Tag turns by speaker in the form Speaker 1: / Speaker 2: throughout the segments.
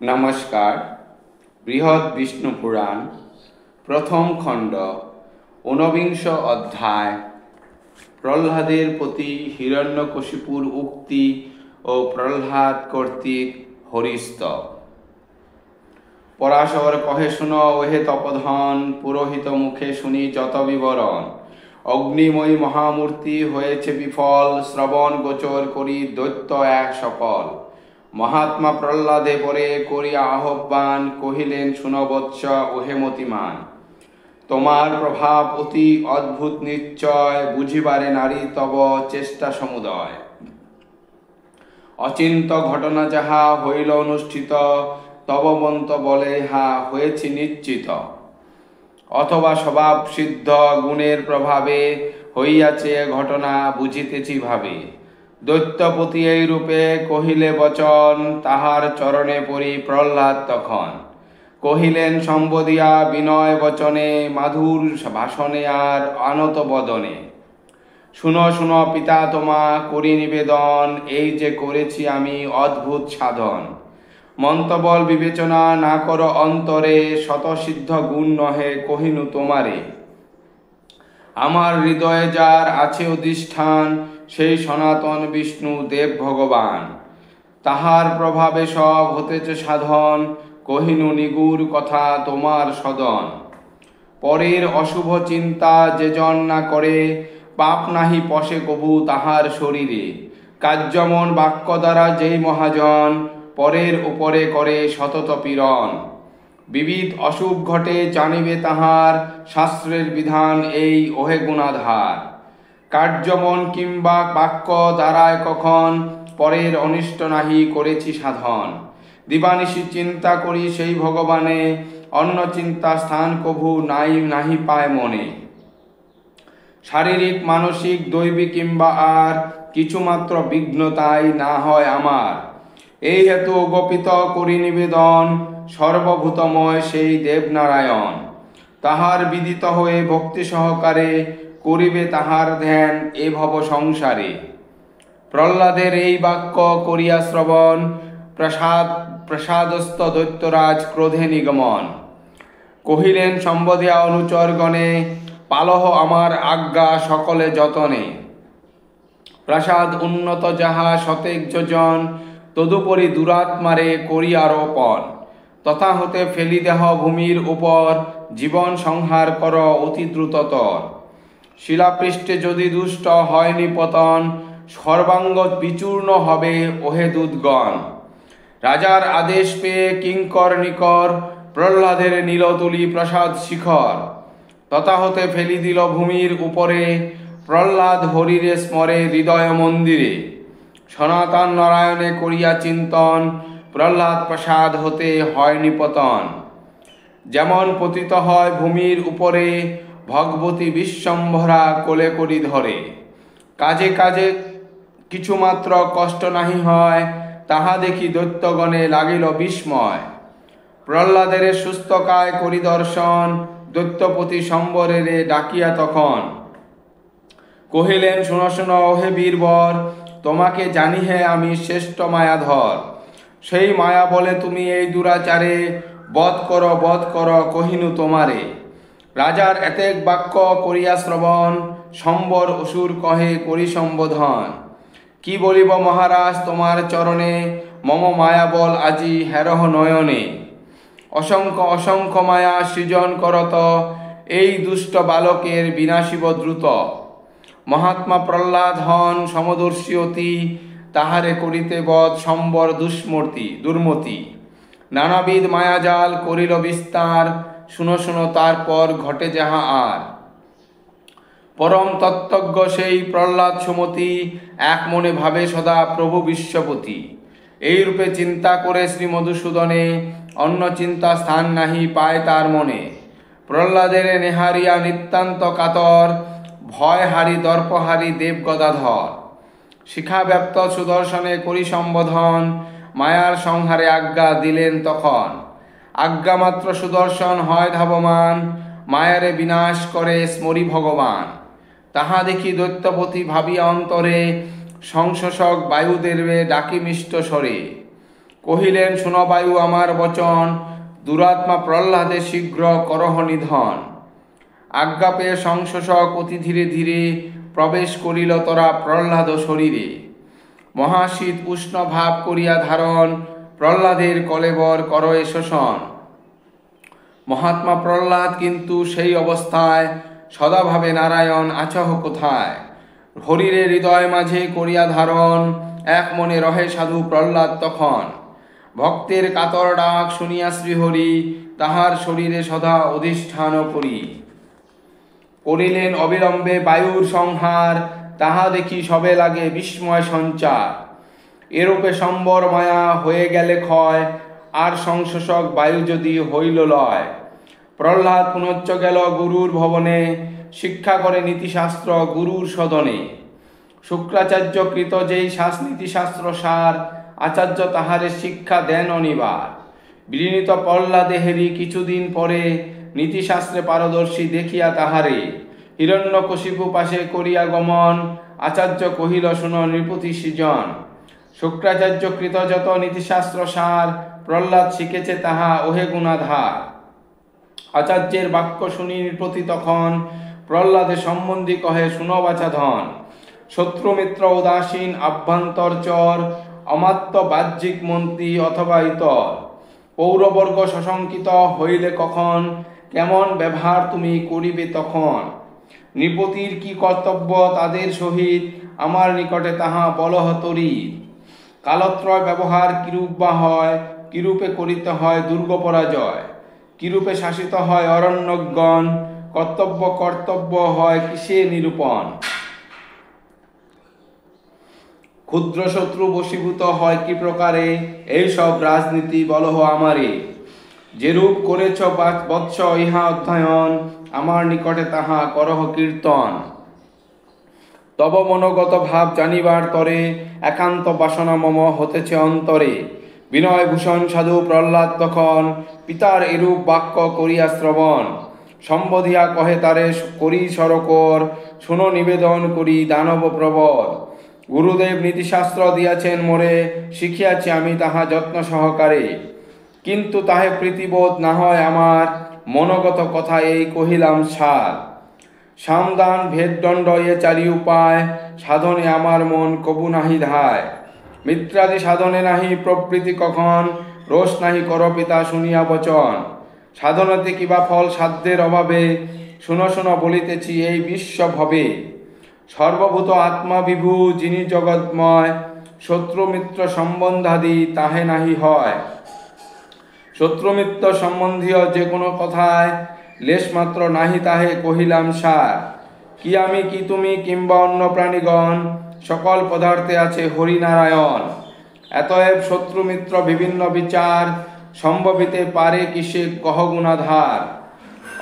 Speaker 1: নমস্কার। বৃহৎ বিষ্ণু পুরাণ প্রথম খণ্ড ঊনবিংশ অধ্যায় প্রহ্লাদের প্রতি হিরণ্যকশিপুর উক্তি ও প্রহ্লাদ কর্তৃক হরিস্তব। পরাশর কহে শুন ওহে তপধন, পুরোহিত মুখে শুনি যত বিবরণ। অগ্নিময়ী মহামূর্তি হয়েছে বিফল, শ্রবণ গোচর করি দৈত্য এক সকল। মহাত্মা প্রহ্লাদে পরে করিয়া আহ্বান, কহিলেন শুন বৎস ওহে মতিমান। তোমার প্রভাব অতি অদ্ভুত নিশ্চয়, বুঝিবারে নারী তব চেষ্টা সমুদয়। অচিন্ত ঘটনা যাহা হইল অনুষ্ঠিত, তব মন্ত বলে হা হয়েছি নিশ্চিত। অথবা স্বভাব সিদ্ধ গুণের প্রভাবে হইয়াছে ঘটনা বুঝিতেছি ভাবে। দৈত্যপতি এই রূপে কহিলে বচন, তাহার চরণে পড়ি প্রহ্লাদ তখন। কহিলেন সম্বোধিয়া বিনয় বচনে, মাধুর ভাষণে আর আনত বদনে। শুনো শুনো পিতা তোমা করি নিবেদন, এই যে করেছি আমি অদ্ভুত সাধন। মন্তবল বিবেচনা না কর অন্তরে, শতসিদ্ধ গুণ নহে কহিনু তোমারে। আমার হৃদয়ে যার আছে অধিষ্ঠান, সেই সনাতন বিষ্ণু দেব ভগবান। তাহার প্রভাবে সব হতেছে সাধন, কহিনু নিগুড় কথা তোমার সদন। পরের অশুভ চিন্তা যে জন না করে, পাপ নাহি পশে কভু তাহার শরীরে। কার্যমন বাক্য দ্বারা যেই মহাজন, পরের উপরে করে সতত পীড়ন। বিবিধ অশুভ ঘটে জানিবে তাহার, শাস্ত্রের বিধান এই ওহে গুণাধার। কার্যমন কিংবা বাক্য দ্বারায় কখন, পরের অনিষ্ট নাহি করেছি সাধন। দিবানিশি চিন্তা করি সেই ভগবানে, অন্য চিন্তা স্থান কভু নাই নাহি পায় মনে। শারীরিক মানসিক দৈবিক কিংবা আর, কিছুমাত্র বিঘ্নতাই না হয় আমার। এই হেতু গোপিত করি নিবেদন, সর্বভূতময় সেই দেবনারায়ণ। তাহার বিদিত হয়ে ভক্তি সহকারে, করিবে তাহার ধ্যান এ ভব সংসারে। প্রহ্লাদের এই বাক্য করিয়া শ্রবণ, প্রসাদস্থ দৈত্যরাজ ক্রোধে নিগমন। কহিলেন সম্বোধিয়া অনুচরগণে, পালহ আমার আজ্ঞা সকলে যতনে। প্রাসাদ উন্নত যাহা শতেক যোজন, তদুপরি দুরাত্মারে করি আরোপণ। তথা হতে ফেলি দেহ ভূমির উপর, জীবন সংহার কর অতি দ্রুততর। শিলাপৃষ্ঠে যদি দুষ্ট হয় নিপতন, সর্বাঙ্গ বিচূর্ণ হবে ওহে দূতগণ। রাজার আদেশ পেয়ে কিঙ্কর নিকর, প্রহ্লাদের নীলতুলি প্রাসাদ শিখর। তথা হতে ফেলি দিল ভূমির উপরে, প্রহ্লাদ হরিরে স্মরে হৃদয় মন্দিরে। সনাতন নারায়ণে করিয়া চিন্তন, প্রহ্লাদ প্রাসাদ হতে হয় নিপতন। যেমন পতিত হয় ভূমির উপরে, ভগবতী বিশ্বম্ভরা কোলে করি ধরে। কাজে কাজে কিছুমাত্র কষ্ট নাহি হয়, তাহা দেখি দৈত্যগণে লাগিল বিস্ময়। প্রহ্লাদের সুস্থকায় করি দর্শন, দৈত্যপতি সম্বরেরে ডাকিয়া তখন। কহিলেন শুনো শুনো ওহে বীরবর, তোমাকে জানি হে আমি শ্রেষ্ঠ মায়াধর। সেই মায়া বলে তুমি এই দুরাচারে, বধ কর কহিনু তোমারে। রাজার এতেক বাক্য করিয়া শ্রবণ, সম্বর অসুর কহে করি সম্বোধন। কি বলিব মহারাজ তোমার চরণে, মম মায়া বল আজি হেরহ নয়নে। অসংখ্য অসংখ্য মায়া সৃজন করত, এই দুষ্ট বালকের বিনাশিব দ্রুত। মহাত্মা প্রহ্লাদ হন সমদর্শী অতি, তাহারে করিতে বধ সম্বর দুর্মতি। নানাবিধ মায়াজাল করিল বিস্তার, শুনো শুনো তারপর ঘটে যাহা আর। পরম তত্ত্বজ্ঞ সেই প্রহ্লাদ সুমতি, এক মনে ভাবে সদা প্রভু বিশ্বপতি। এই রূপে চিন্তা করে শ্রী মধুসূদনে, অন্য চিন্তা স্থান নাহি পায় তার মনে। প্রহ্লাদের নেহারিয়া নিতান্ত কাতর, ভয় হারি দর্পহারি দেব গদাধর। শিখা ব্যপ্ত সুদর্শনে করি সম্বোধন, মায়ার সংহারে আজ্ঞা দিলেন তখন। আজ্ঞামাত্র সুদর্শন হয় ধাবমান, মায়ারে বিনাশ করে স্মরি ভগবান। তাহা দেখি দৈত্যপতি ভাবিয়া অন্তরে, সংশোষক বায়ুদেবে ডাকি মিষ্ট স্বরে। কহিলেন শুনো বায়ু আমার বচন, দুরাত্মা প্রহ্লাদে শীঘ্র করহ নিধন। আজ্ঞা পেয়ে সংশোষক অতি ধীরে ধীরে প্রবেশ করিল তোরা প্রহ্লাদ শরীরে। মহাশীত উষ্ণ ভাব করিয়া ধারণ, প্রহ্লাদের কলেবর করয়ে শোষণ। মহাত্মা প্রহ্লাদ কিন্তু সেই অবস্থায় সদাভাবে নারায়ণ আচহ কোথায়। হরিরে হৃদয় মাঝে করিয়া ধারণ, এক মনে রহে সাধু প্রহ্লাদ তখন। ভক্তের কাতর ডাক শুনিয়া শ্রীহরি, তাহার শরীরে সদা অধিষ্ঠান করি। করিলেন অবিলম্বে বায়ুর সংহার, তাহা দেখি সবে লাগে বিস্ময় সঞ্চার। এরূপে সম্বর মায়া হয়ে গেলে ক্ষয়, আর সংশোষক বায়ু যদি হইল লয়। প্রহ্লাদ পুনশ্চ গেল গুরুর ভবনে, শিক্ষা করে নীতিশাস্ত্র গুরুর সদনে। শুক্রাচার্য কৃত যেই নীতিশাস্ত্র সার, আচার্য তাহারে শিক্ষা দেন অনিবার। বিনীত প্রহ্লাদে হেরি কিছুদিন পরে, নীতিশাস্ত্রে পারদর্শী দেখিয়া তাহারে। হিরণ্যকশিপু পাশে করিয়া গমন, আচার্য কহিল শুনো নৃপতি সৃজন। শুক্রাচার্য কৃত যত নীতিশাস্ত্র সার, প্রহ্লাদ শিখেছে তাহা ওহে গুণাধার। আচার্যের বাক্য শুনি নৃপতি তখন, প্রহ্লাদে সম্বন্ধী কহে শুনো বাচাধন। শত্রুমিত্র উদাসীন আভ্যন্তর চর, অমাত্য বাহ্যিক মন্ত্রী অথবা ইতর। পৌরবর্গ সশঙ্কিত হইলে কখন, কেমন ব্যবহার তুমি করিবে তখন। নৃপতির কি কর্তব্য তাদের সহিত, আমার নিকটে তাহা বলহ তরিৎ। কালত্রয় ব্যবহার কিরূপ বা হয়, কিরূপে করিতে হয় দুর্গ পরাজয়। কিরূপে শাসিত হয় অরণ্যগণ, কর্তব্য হয় কিসে নিরূপণ। ক্ষুদ্র শত্রু বশীভূত হয় কি প্রকারে, এই সব রাজনীতি বলহ আমারে। যেরূপ করেছ বৎস ইহা অধ্যয়ন, আমার নিকটে তাহা করহ কীর্তন। তব মনোগত ভাব জানিবার তরে, একান্ত বাসনা মম হতেছে অন্তরে। বিনয় ভূষণ সাধু প্রহ্লাদ তখন, পিতার এরূপ বাক্য করিয়া শ্রবণ। সম্বোধিয়া কহে তারে করি সরকর, শুনো নিবেদন করি দানব প্রবর। গুরুদেব নীতিশাস্ত্র দিয়াছেন মোরে, শিখিয়াছি আমি তাহা যত্ন সহকারে। কিন্তু তাহে প্রীতিবোধ না হয় আমার, মনোগত কথা এই কহিলাম সার। সামদান ভেদদণ্ড এ চারি উপায়, সাধনে আমার মন কবু নাহি ধায়। মিত্রাদি সাধনে নাহি প্রবৃত্তি কখন, রোষ নাহি কর পিতা শুনিয়া বচন। সাধনাতে কিবা ফল সাধ্যের অভাবে, শুনো শুনো বলিতেছি এই বিশ্ব ভবে। সর্বভূত আত্মা বিভু যিনি জগৎময়, শত্রুমিত্র সম্বন্ধাদি তাহে নাহি হয়। শত্রুমিত্র সম্বন্ধীয় যে কোনো কথায়, লেশমাত্র নাহি তাহে কহিলাম সার। কি আমি কি তুমি কিংবা অন্য প্রাণীগণ, সকল পদার্থে আছে হরিনারায়ণ। এতএব শত্রুমিত্র বিভিন্ন বিচার, সম্ভবিতে পারে কিসে কহ গুণাধার।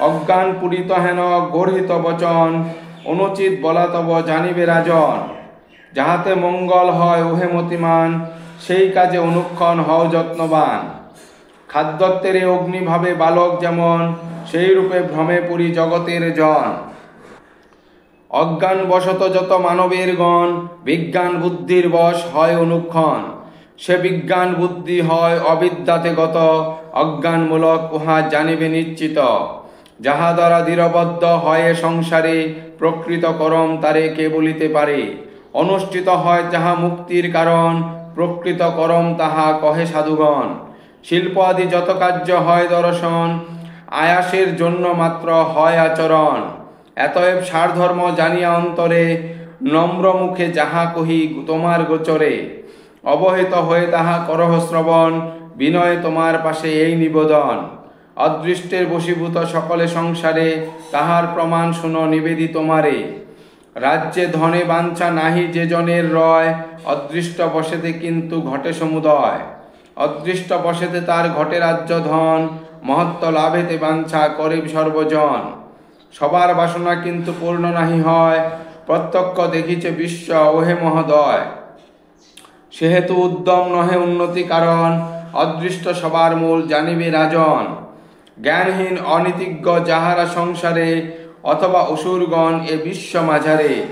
Speaker 1: অজ্ঞান পূরিত হেন গর্হিত বচন, অনুচিত বলা তব জানিবে রাজন। যাহাতে মঙ্গল হয় ওহে মতিমান, সেই কাজে অনুক্ষণ হও যত্নবান। খাদ্যত্বের অগ্নিভাবে বালক যেমন, সেই রূপে ভ্রমে পুরি জগতের জন। অজ্ঞান বশত যত মানবের গণ, বিজ্ঞান বুদ্ধির বশ হয় অনুক্ষণ। সে বিজ্ঞান বুদ্ধি হয় অবিদ্যাতে গত, অজ্ঞানমূলক উহা জানিবে নিশ্চিত। যাহা দ্বারা দৃঢ়বদ্ধ হয় সংসারে, প্রকৃত করম তারে কে বলিতে পারে। অনুষ্ঠিত হয় যাহা মুক্তির কারণ, প্রকৃত করম তাহা কহে সাধুগণ। শিল্প আদি যত কার্য হয় দর্শন, আয়াসের জন্য মাত্র হয় আচরণ। এতএব সারধর্ম জানিয়া অন্তরে, নম্র মুখে যাহা কহি তোমার গোচরে। অবহিত হয়ে তাহা করহ শ্রবণ, বিনয় তোমার পাশে এই নিবেদন। অদৃষ্টের বশীভূত সকলে সংসারে, তাহার প্রমাণ শুনো নিবেদি তোমারে। রাজ্যে ধনে বাঞ্ছা নাহি যে জনের রয়, অদৃষ্ট বসেতে কিন্তু ঘটে সমুদয়। অদৃষ্ট বসেতে তার ঘটে রাজ্য ধন, মহত্ব লাভেতে বাঞ্ছা করে সর্বজন। সবার বাসনা কিন্তু পূর্ণ নাহি হয়, প্রত্যক্ষ দেখিছে বিশ্ব ওহে মহোদয়। সেহেতু উদ্যম নহে উন্নতি কারণ, অদৃষ্ট সবার মূল জানিবে রাজন। জ্ঞানহীন অনীতিজ্ঞ যাহারা সংসারে, অথবা অসুরগণ এ বিশ্ব মাঝারে।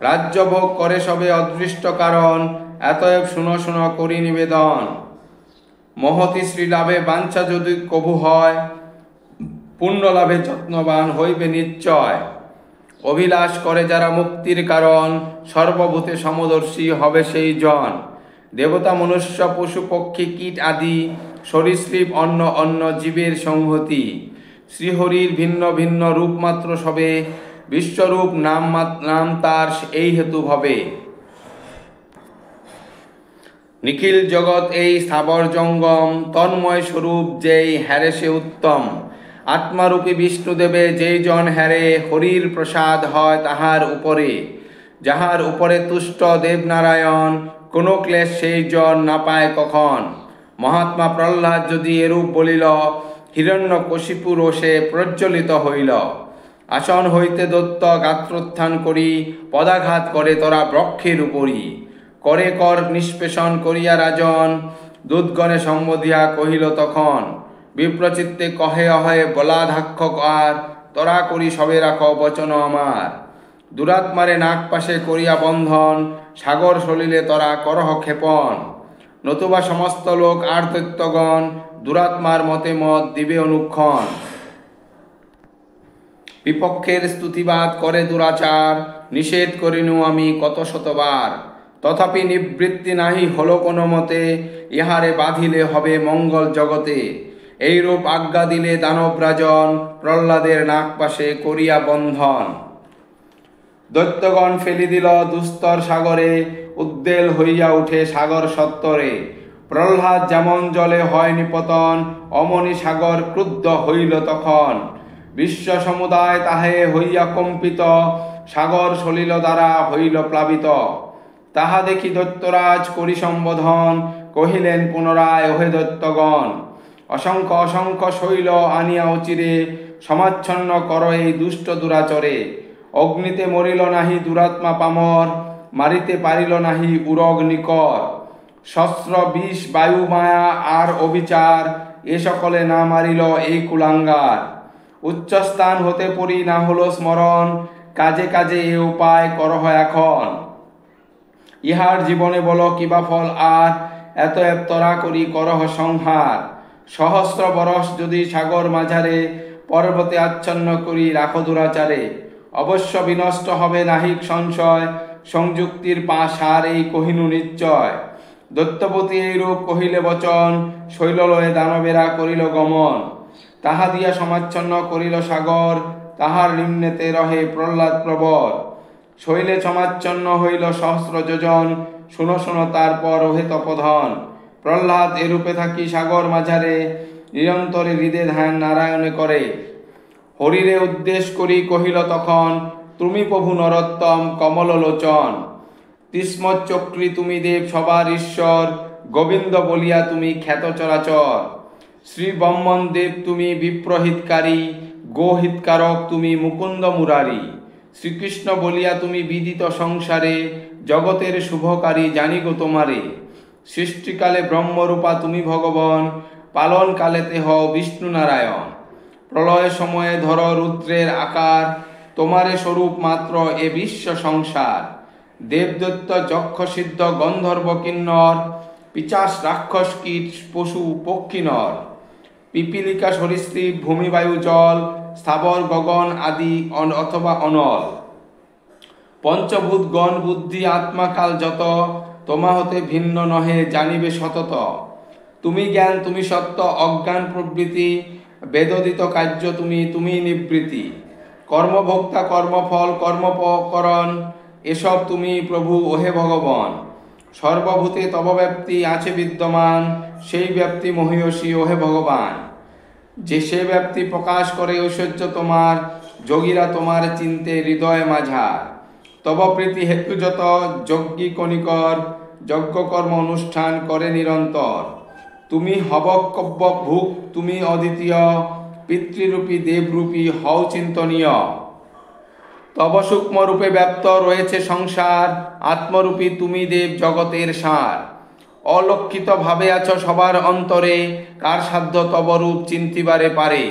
Speaker 1: রাজ্যভোগ করে সবে অদৃষ্ট কারণ, এতএব শুনো শুনো করি নিবেদন। মহতি শ্রীলাভে বাঞ্ছা যদি কভু হয়, পুণ্য লাভে যত্নবান হইবে নিশ্চয়। অভিলাষ করে যারা মুক্তির কারণ, সর্বভূতে সমদর্শী হবে সেই জন। দেবতা মনুষ্য পশু পক্ষী কীট আদি, সরীসৃপ অন্য অন্য জীবের সংহতি। শ্রীহরির ভিন্ন ভিন্ন রূপ মাত্র সবে, বিশ্বরূপ নাম তার এই হেতু ভবে। নিখিল জগৎ এই স্থাবর জঙ্গম, তন্ময় স্বরূপ যেই হ্যারে সে উত্তম। আত্মারূপী বিষ্ণুদেবে যেই জন হ্যারে, হরির প্রসাদ হয় তাহার উপরে। যাহার উপরে তুষ্ট দেবনারায়ণ, কোনো ক্লেশ সেই জন না পায় কখন। মহাত্মা প্রহ্লাদ যদি এরূপ বলিল, হিরণ্যকশিপু রোষে প্রজ্বলিত হইল। আসন হইতে দত্ত গাত্রোত্থান করি, পদাঘাত করে তোরা বৃক্ষের উপরি। করে কর নিষ্পেষণ করিয়া রাজন, দূতগণে সম্বোধিয়া কহিল তখন। বিপ্রচিত্তে কহে অহে বলাধাক্ষ আর, তোরা করি সবে রাখ বচন আমার। দুরাত্মারে নাক পাশে করিয়া বন্ধন, সাগর সলিলে তোরা করহ ক্ষেপণ। নতুবা সমস্ত লোক আর দৈত্যগণ, দুরাত্মার মতে মত দিবে অনুক্ষণ। বিপক্ষের স্তুতিবাদ করে দুরাচার, নিষেধ করিনু আমি কত শতবার। তথাপি নিবৃত্তি নাহি হল কোনো মতে, ইহারে বাঁধিলে হবে মঙ্গল জগতে। এইরূপ আজ্ঞা দিলে দানবরাজন, প্রহ্লাদের নাক পাশে করিয়া বন্ধন। দৈত্যগণ ফেলি দিল দুস্তর সাগরে, উদ্বেল হইয়া উঠে সাগর সত্তরে। প্রহ্লাদ যেমন জলে হয় নিপতন, অমনি সাগর ক্রুদ্ধ হইল তখন। বিশ্ব সমুদায় তাহে হইয়া কম্পিত, সাগর সলিল দ্বারা হইল প্লাবিত। তাহা দেখি দৈত্যরাজ করি সম্বোধন, কহিলেন পুনরায় ওহে দৈত্যগণ। অসংখ্য অসংখ্য শৈল আনিয়া অচিরে, সমাচ্ছন্ন কর এই দুষ্ট দুরাচরে। অগ্নিতে মরিল নাহি দুরাত্মা পামর, মারিতে পারিল নাহি উরগ নিকর। শস্ত্র বিষ বায়ু মায়া আর অবিচার, এ সকলে না মারিল এই কুলাঙ্গার। উচ্চস্থান হতে পড়ি না হলো স্মরণ, কাজে কাজে এ উপায় করহ এখন। ইহার জীবনে বলো কিবা ফল আর, এত তোরা করি করহ সংহার। সহস্র বরষ যদি সাগর মাঝারে, পর্বতে আচ্ছন্ন করি রাখো দুরাচারে। অবশ্য বিনষ্ট হবে নাহিক সংশয়, সংযুক্তির সার এই কহিনু নিশ্চয়। দৈত্যপতি এইরূপ কহিলে বচন, শৈললয়ে দানবেরা করিল গমন। তাহা দিয়া সমাচ্ছন্ন করিল সাগর, তাহার নিম্নেতে রহে প্রহ্লাদ প্রবর। শৈলে সমাচ্ছন্ন হইল সহস্র যোজন, শুনো শুনো তারপর ওহে তপধন। প্রহ্লাদ এরূপে থাকি সাগর মাঝারে, নিরন্তরে হৃদে ধ্যান নারায়ণে করে। হরিরে উদ্দেশ করি কহিল তখন, তুমি প্রভু নরোত্তম কমল লোচন। তিস্মচক্রী তুমি দেব সবার ঈশ্বর, গোবিন্দ বলিয়া তুমি খ্যাত চরাচর। শ্রী ব্রহ্মণ দেব তুমি বিপ্রহিতকারী, গোহিতকারক তুমি মুকুন্দ মুরারি। শ্রীকৃষ্ণ বলিয়া তুমি বিদিত সংসারে, জগতের শুভকারী জানি গো তোমারে। সৃষ্টিকালে ব্রহ্মরূপা তুমি ভগবান, পালন কালেতে হও বিষ্ণু নারায়ণ। প্রলয় সময়ে ধর রুদ্রের আকার, তোমারে স্বরূপ মাত্র এ বিশ্ব সংসার। দেবদত্ত যক্ষ সিদ্ধ গন্ধর্ব কিন্নর, পিচাস রাক্ষস কীট পশু পক্ষী নর। পিপিলিকা সরীসৃপ ভূমি বায়ু জল, স্থাবর গগন আদি অথবা অনল। পঞ্চভূত গণ বুদ্ধি আত্মা কাল যত, তোমা হতে ভিন্ন নহে জানিবে সতত। তুমি জ্ঞান তুমি সত্য অজ্ঞান প্রবৃত্তি, বেদোদিত কার্য তুমি তুমি নিবৃত্তি। কর্মভোক্তা কর্মফল কর্মপকরণ, এসব তুমি প্রভু ওহে ভগবান। সর্বভূতে তব ব্যাপ্তি আছে বিদ্যমান, সেই ব্যাপ্তি মহিয়সী ওহে ভগবান। যে সে ব্যাপ্তি প্রকাশ করে ঐশ্বর্য তোমার, যোগীরা তোমার চিন্তে হৃদয় মাঝার। তব প্রীতি হেতু যত যজ্ঞী কণিকর, যজ্ঞকর্ম অনুষ্ঠান করে নিরন্তর। তুমি হবকব্য ভুক তুমি অদ্বিতীয়, পিতৃরূপী দেবরূপী হও চিন্তনীয়। তব সূক্ষ্ম রূপে ব্যপ্ত রয়েছে সংসার, আত্মরূপী তুমি দেব জগতের সার। অলক্ষিত ভাবে আছো সবার অন্তরে, কার সাধ্য তব রূপ চিন্তিবারে পারে।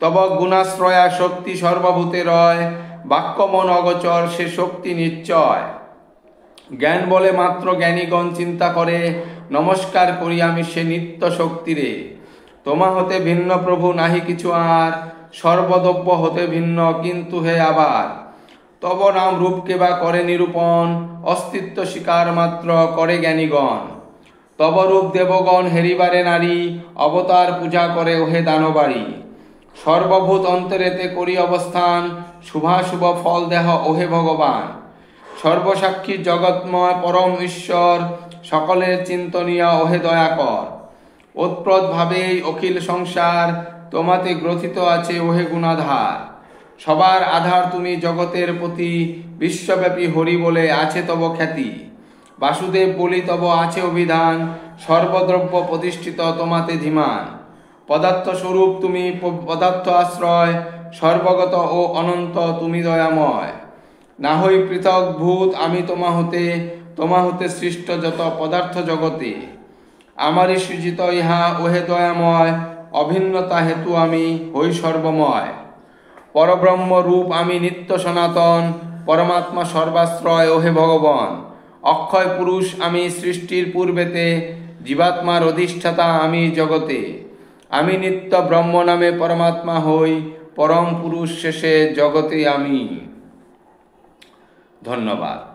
Speaker 1: তব গুণাশ্রয়া শক্তি সর্বভূতে রয়, বাক্য মন অগোচর সে শক্তি নিশ্চয়। জ্ঞান বলে মাত্র জ্ঞানীগণ চিন্তা করে, নমস্কার করি আমি সে নিত্য শক্তিরে। তোমা হতে ভিন্ন প্রভু নাহি কিছু আর, সর্বদ্রব্য হতে ভিন্ন কিন্তু হে আবার। তব নাম রূপকে বা করে নিরূপণ, অস্তিত্ব স্বীকার মাত্র করে জ্ঞানীগণ। তব রূপ দেবগণ হেরিবারে নারী, অবতার পূজা করে ওহে দানবাড়ি। সর্বভূত অন্তরেতে করি অবস্থান, শুভাশুভ ফল দেহ ওহে ভগবান। সর্বসাক্ষী জগৎময় পরম ঈশ্বর, সকলের চিন্তনীয় ওহে দয়াকর। ওতপ্রোত ভাবেই অখিল সংসার, তোমাতে গ্রথিত আছে ওহে গুণাধার। সবার আধার তুমি জগতের প্রতি, বিশ্বব্যাপী হরি বলে আছে তব খ্যাতি। বাসুদেব বলি তব আছে অভিধান, সর্বদ্রব্য প্রতিষ্ঠিত তোমাতে ধীমান। পদার্থ স্বরূপ তুমি পদার্থ আশ্রয়, সর্বগত ও অনন্ত তুমি দয়াময়। না হই পৃথক ভূত আমি তোমা হতে সৃষ্ট যত পদার্থ জগতে। আমারই সৃজিত ইহা ওহে দয়াময়, অভিন্নতা হেতু আমি হই সর্বময়। পরব্রহ্ম রূপ আমি নিত্য সনাতন, পরমাত্মা সর্বাশ্রয় ওহে ভগবান। অক্ষয় পুরুষ আমি সৃষ্টির পূর্বেতে, জীবাত্মার অধিষ্ঠাতা আমি জগতে। আমি নিত্য ব্রহ্ম নামে পরমাত্মা হই, পরম পুরুষ শেষে জগতে আমি। ধন্যবাদ।